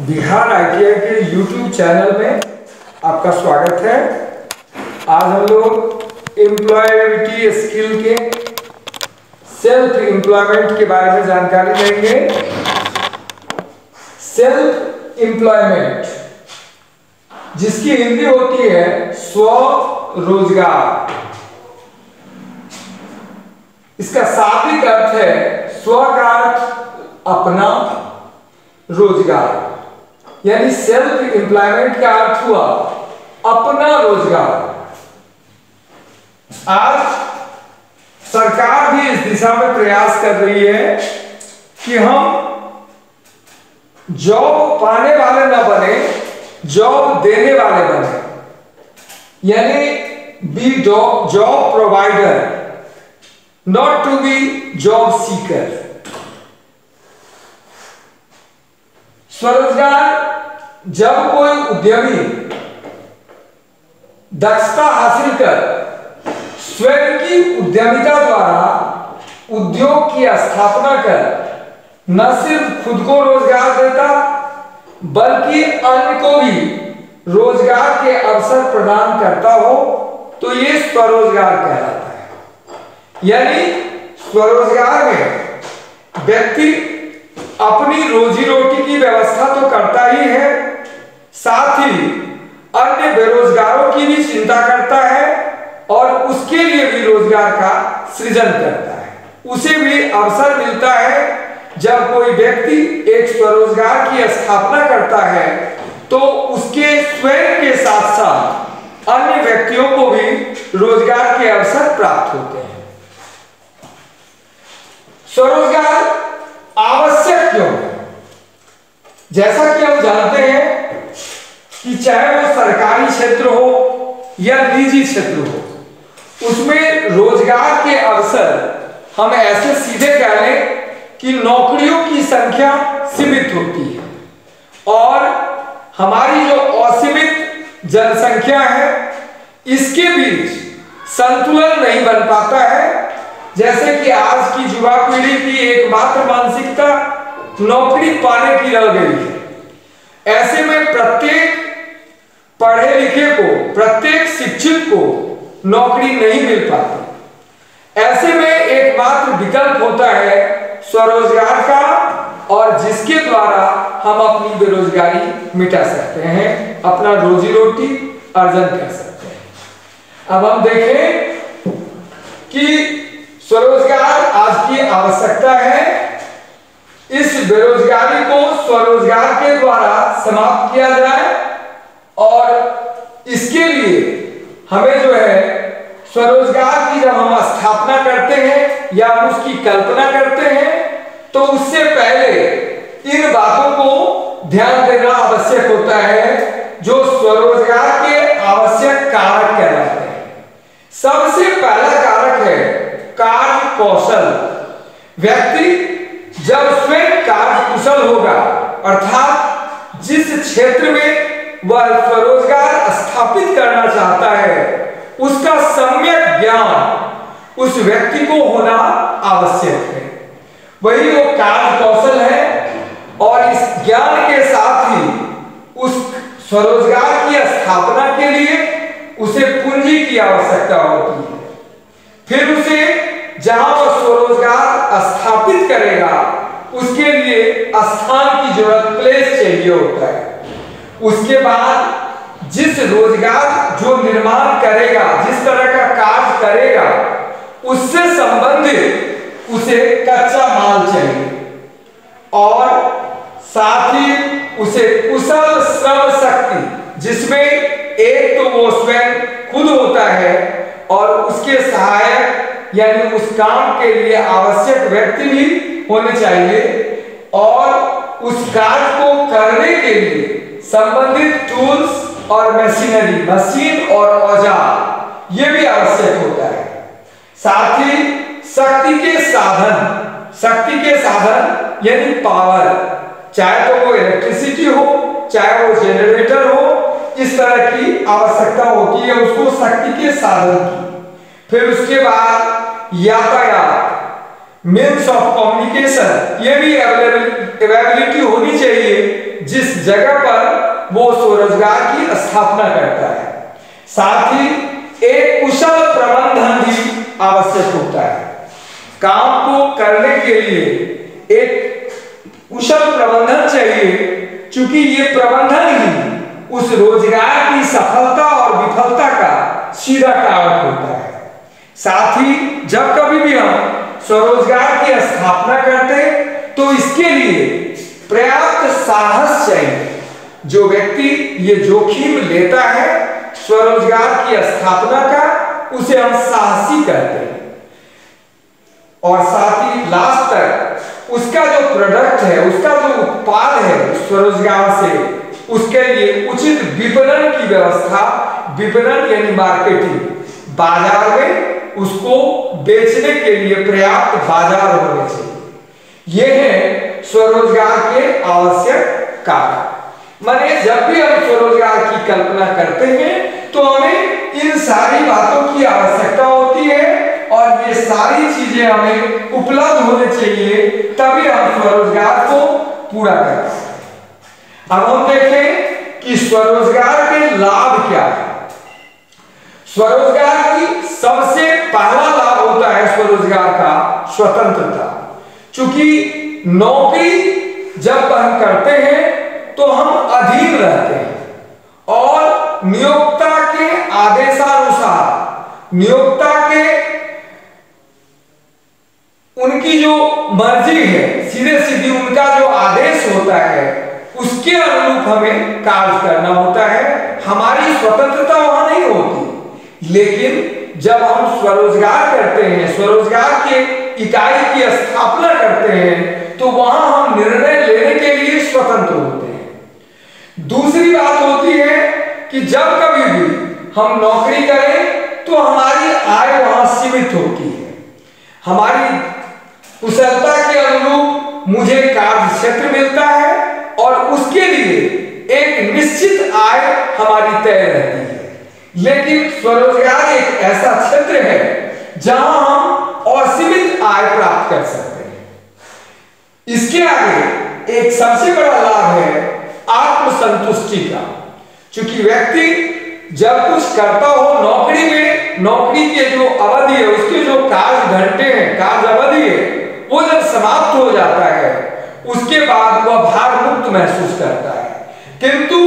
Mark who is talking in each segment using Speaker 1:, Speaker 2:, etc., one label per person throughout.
Speaker 1: Bihar ITI के YouTube channel में आपका स्वागत है। आज हम लोग एम्प्लॉयबिलिटी स्किल के सेल्फ एम्प्लॉयमेंट के बारे में जानकारी देंगे। सेल्फ एम्प्लॉयमेंट, जिसकी हिंदी होती है स्वरोजगार। इसका शाब्दिक अर्थ है स्व का अर्थ अपना, रोजगार, यानी सेल्फ एम्प्लॉयमेंट का अर्थ हुआ अपना रोजगार। आज सरकार भी इस दिशा में प्रयास कर रही है कि हम जॉब पाने वाले न बने, जॉब देने वाले बने, यानी be job provider, not to be job seeker. स्वरोजगार, जब कोई उद्यमी दक्षता हासिल कर स्वयं की उद्यमिता द्वारा उद्योग की स्थापना कर न सिर्फ खुद को रोजगार देता बल्कि अन्य को भी रोजगार के अवसर प्रदान करता हो, तो ये स्वरोजगार कहलाता है। यानी स्वरोजगार में व्यक्ति अपनी रोजी रोटी की व्यवस्था तो करता ही है, साथ ही अन्य बेरोजगारों की भी चिंता करता है और उसके लिए भी रोजगार का सृजन करता है। उसे भी अवसर मिलता है। जब कोई व्यक्ति एक स्वरोजगार की स्थापना करता है तो उसके स्वयं के साथ साथ अन्य व्यक्तियों को भी रोजगार के अवसर प्राप्त होते हैं। स्वरोजगार आवश्यक क्यों है? जैसा कि हम जानते हैं कि चाहे वो सरकारी क्षेत्र हो या निजी क्षेत्र हो, उसमें रोजगार के अवसर हम ऐसे सीधे कह लें कि नौकरियों की संख्या सीमित होती है और हमारी जो असीमित जनसंख्या है इसके बीच संतुलन नहीं बन पाता है। जैसे कि आज की युवा पीढ़ी की एकमात्र मानसिकता नौकरी पाने की रह गई है। ऐसे में प्रत्येक पढ़े लिखे को, प्रत्येक शिक्षित को नौकरी नहीं मिल पाती। ऐसे में एकमात्र विकल्प होता है स्वरोजगार का, और जिसके द्वारा हम अपनी बेरोजगारी मिटा सकते हैं, अपना रोजी रोटी अर्जन कर सकते हैं। अब हम देखें कि स्वरोजगार आज की आवश्यकता है। इस बेरोजगारी को स्वरोजगार के द्वारा समाप्त किया जाए और इसके लिए हमें जो है स्वरोजगार की जब हम स्थापना करते हैं या हम उसकी कल्पना करते हैं तो उससे पहले इन बातों को ध्यान देना आवश्यक होता है जो स्वरोजगार के आवश्यक कारक कहलाते हैं। सबसे पहला कारक है कार्य कौशल। व्यक्ति जब स्वयं कार्य कुशल होगा, अर्थात जिस क्षेत्र में वह स्वरोजगार स्थापित करना चाहता है उसका सम्यक ज्ञान उस व्यक्ति को होना आवश्यक है। वही वो कार्य कौशल है और इस ज्ञान के साथ ही उस स्वरोजगार की स्थापना के लिए उसे पूंजी की आवश्यकता होती है। फिर उसे जहां वह स्वरोजगार स्थापित करेगा उसके लिए स्थान की जरूरत, प्लेस चाहिए होता है। उसके बाद जिस रोजगार जो निर्माण करेगा, जिस तरह का कार्य करेगा, उससे संबंधित उसे कच्चा माल चाहिए और साथ ही उसे कुशल श्रम शक्ति, जिसमें एक तो वो स्वयं खुद होता है और उसके सहायक यानी उस काम के लिए आवश्यक व्यक्ति भी होने चाहिए, और उस कार्य को करने के लिए संबंधित टूल्स और मशीनरी, मशीन और औजार ये भी आवश्यक होता है। साथ ही शक्ति के साधन यानी पावर, चाहे तो वो इलेक्ट्रिसिटी हो, चाहे वो जनरेटर हो, इस तरह की आवश्यकता होती है उसको शक्ति के साधन की। फिर उसके बाद यातायात, मीन्स ऑफ कम्युनिकेशन, ये भी अवेलेबिलिटी होनी चाहिए जिस जगह पर वो स्वरोजगार की स्थापना करता है। साथ ही एक कुशल प्रबंधन भी आवश्यक होता है। काम को करने के लिए एक कुशल प्रबंधन चाहिए, क्योंकि ये प्रबंधन ही उस रोजगार की सफलता और विफलता का सीधा कारक होता है। साथ ही जब कभी भी हम स्वरोजगार की स्थापना करते हैं तो इसके लिए पर्याप्त साहस चाहिए। जो व्यक्ति ये जोखिम लेता है स्वरोजगार की स्थापना का, उसे हम साहसी कहते हैं। और साथ ही लास्ट तक उसका जो प्रोडक्ट है, उसका जो उत्पाद है स्वरोजगार से, उसके लिए उचित विपणन की व्यवस्था, विपणन यानी मार्केटिंग, बाजार में उसको बेचने के लिए पर्याप्त बाजार होने चाहिए। ये है स्वरोजगार के आवश्यक कारक। माने जब भी हम स्वरोजगार की कल्पना करते हैं तो हमें इन सारी बातों की आवश्यकता होती है और ये सारी चीजें हमें उपलब्ध होने चाहिए, तभी हम स्वरोजगार को पूरा कर सकते हैं। अब हम देखें कि स्वरोजगार के लाभ क्या है। स्वरोजगार की सबसे पहला लाभ होता है स्वरोजगार का स्वतंत्रता। क्योंकि नौकरी जब हम करते हैं तो हम अधीन रहते हैं और नियोक्ता के आदेशानुसार, नियोक्ता के उनकी जो मर्जी है, सीधे सीधी उनका जो आदेश होता है उसके अनुरूप हमें कार्य करना होता है। हमारी स्वतंत्रता वहां नहीं होती। लेकिन जब हम स्वरोजगार करते हैं, स्वरोजगार के इकाई की स्थापना करते हैं, तो वहां हम निर्णय लेने के लिए स्वतंत्र होते हैं। दूसरी बात होती है कि जब कभी भी हम नौकरी करें तो हमारी आय वहां सीमित होती है। हमारी कुशलता के अनुरूप मुझे कार्य क्षेत्र मिलता है और उसके लिए एक निश्चित आय हमारी तय रहती है। लेकिन स्वरोजगार एक ऐसा क्षेत्र है जहां हम असीमित आय प्राप्त कर सकते हैं। इसके आगे एक सबसे बड़ा लाभ है आत्मसंतुष्टि का। क्योंकि व्यक्ति जब कुछ करता हो नौकरी में, नौकरी के जो अवधि है, उसके जो कार्य घंटे हैं, कार्य अवधि है, वो जब समाप्त हो जाता है उसके बाद वह भार मुक्त महसूस करता है। किंतु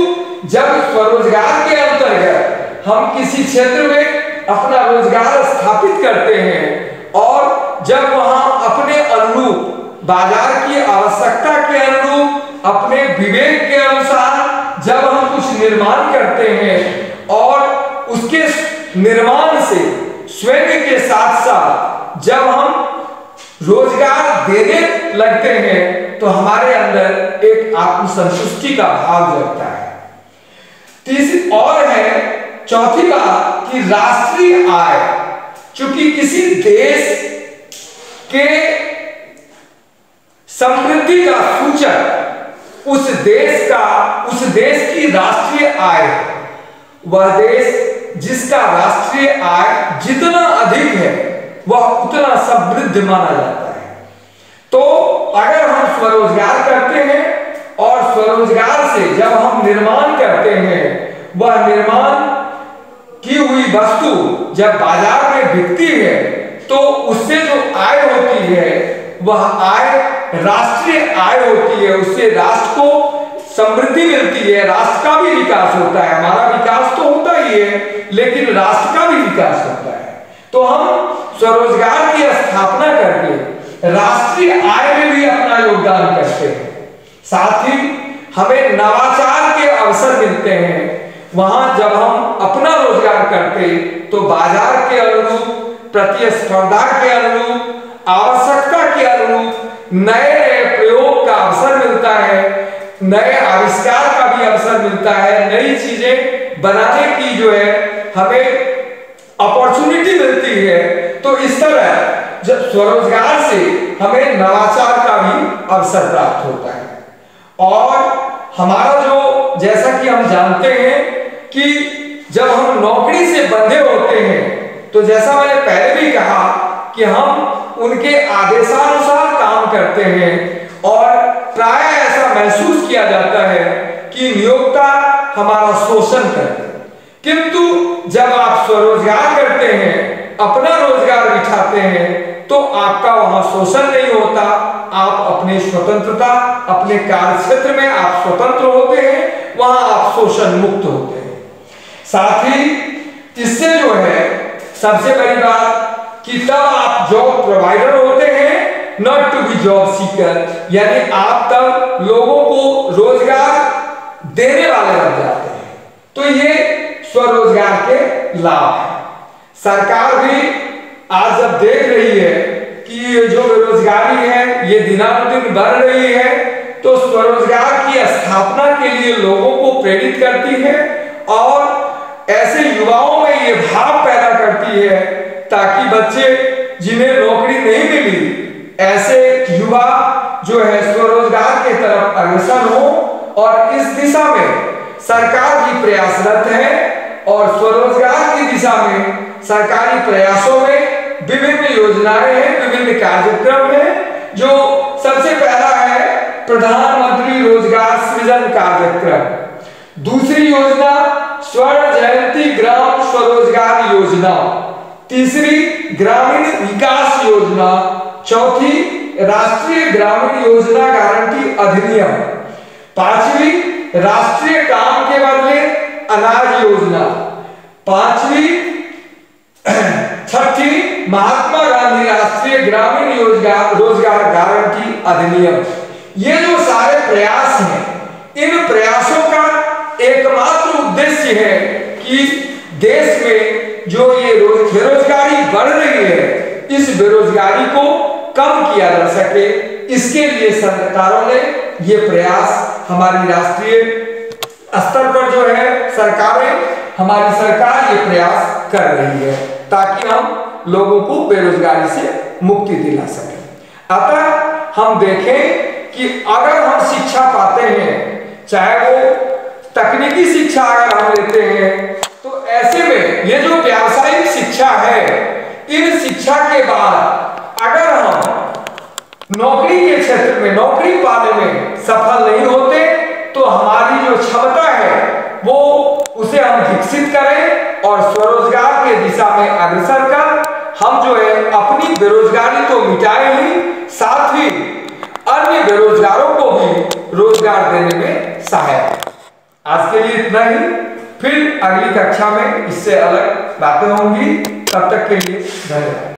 Speaker 1: जब स्वरोजगार के अंतर्गत हम किसी क्षेत्र में अपना रोजगार स्थापित करते हैं और जब वहां अपने अनुरूप, बाजार की आवश्यकता के अनुरूप, अपने विवेक के अनुसार जब हम कुछ निर्माण करते हैं और उसके निर्माण से स्वयं के साथ साथ जब हम रोजगार देने लगते हैं तो हमारे अंदर एक आत्मसंतुष्टि का भाव जगता है। तीसरी और है, चौथी बात कि राष्ट्रीय आय। क्योंकि किसी देश के समृद्धि का सूचक उस देश की राष्ट्रीय आय है। वह देश जिसका राष्ट्रीय आय जितना अधिक है वह उतना समृद्ध माना जाता है। तो अगर हम स्वरोजगार करते हैं और स्वरोजगार से जब हम निर्माण करते हैं, वह निर्माण की हुई वस्तु जब बाजार में बिकती है तो उससे जो आय होती है वह आय राष्ट्रीय आय होती है। उससे राष्ट्र को समृद्धि मिलती है, राष्ट्र का भी विकास होता है। हमारा विकास तो होता ही है लेकिन राष्ट्र का भी विकास होता है। तो हम स्वरोजगार की स्थापना करके राष्ट्रीय आय में भी अपना योगदान करते हैं। साथ ही हमें नवाचार के अवसर मिलते हैं। वहां जब हम अपना रोजगार करते तो बाजार के अनुरूप, प्रतिस्पर्धा के अनुरूप, आवश्यकता के अनुरूप नए नए प्रयोग का अवसर मिलता है, नए आविष्कार का भी अवसर मिलता है, नई चीजें बनाने की जो है हमें अपॉर्चुनिटी मिलती है। तो इस तरह जब स्वरोजगार से हमें नवाचार का भी अवसर प्राप्त होता है। और हमारा जो, जैसा कि हम जानते हैं कि जब हम नौकरी से बंधे होते हैं तो जैसा मैंने पहले भी कहा कि हम उनके आदेशानुसार काम करते हैं और प्राय ऐसा महसूस किया जाता है कि नियोक्ता हमारा शोषण करते हैं। किंतु जब आप स्वरोजगार करते हैं, अपना रोजगार बिठाते हैं, तो आपका वहां शोषण नहीं होता। आप अपनी स्वतंत्रता, अपने कार्य क्षेत्र में आप स्वतंत्र होते हैं, वहां आप शोषण मुक्त होते हैं। साथ ही इससे जो है सबसे बड़ी बात कि तब आप जॉब प्रोवाइडर होते हैं, not to be job seeker, यानी आप तब लोगों को रोजगार देने वाले बन जाते हैं। तो ये स्वरोजगार के लाभ है। सरकार भी आज जब देख रही है कि ये जो बेरोजगारी है ये दिनानुदिन बढ़ रही है, तो स्वरोजगार की स्थापना के लिए लोगों को प्रेरित करती है और ऐसे युवाओं में ये भाव पैदा करती है ताकि बच्चे जिन्हें नौकरी नहीं मिली, ऐसे युवा जो है स्वरोजगार के तरफ अग्रसर हो। और इस दिशा में सरकार भी प्रयासरत है और स्वरोजगार की दिशा में सरकारी प्रयासों में विभिन्न योजनाएं हैं, विभिन्न कार्यक्रम हैं। जो सबसे पहला है प्रधानमंत्री रोजगार सृजन कार्यक्रम, दूसरी योजना स्वर्ण जयंती ग्राम स्वरोजगार योजना, तीसरी ग्रामीण विकास योजना, चौथी राष्ट्रीय ग्रामीण योजना गारंटी अधिनियम, पांचवी राष्ट्रीय काम के बदले अनाज योजना, छठी महात्मा गांधी राष्ट्रीय ग्रामीण रोजगार गारंटी अधिनियम। ये जो सारे प्रयास हैं, इन प्रयासों का एकमात्र उद्देश्य है कि देश में जो ये बेरोजगारी बढ़ रही है, इस बेरोजगारी को कम किया जा सके। इसके लिए सरकारों ने ये प्रयास, हमारी राष्ट्रीय स्तर पर जो है हमारी सरकार ये प्रयास कर रही है ताकि हम लोगों को बेरोजगारी से मुक्ति दिला सकें। अतः हम देखें कि अगर हम शिक्षा पाते हैं, चाहे वो तकनीकी शिक्षा अगर हम लेते हैं, तो ऐसे में ये जो व्यावसायिक शिक्षा है, इन शिक्षा के बाद अगर हम नौकरी के क्षेत्र में नौकरी पाने में सफल नहीं होते, तो हमारी जो क्षमता है वो उसे हम विकसित करें और स्वरोजगार के दिशा में अग्रसर कर हम जो है अपनी बेरोजगारी तो मिटाए ही, साथ ही अन्य बेरोजगारों को भी रोजगार देने में सहायक। आज के लिए इतना ही, फिर अगली कक्षा में इससे अलग बातें होंगी। तब तक के लिए धन्यवाद।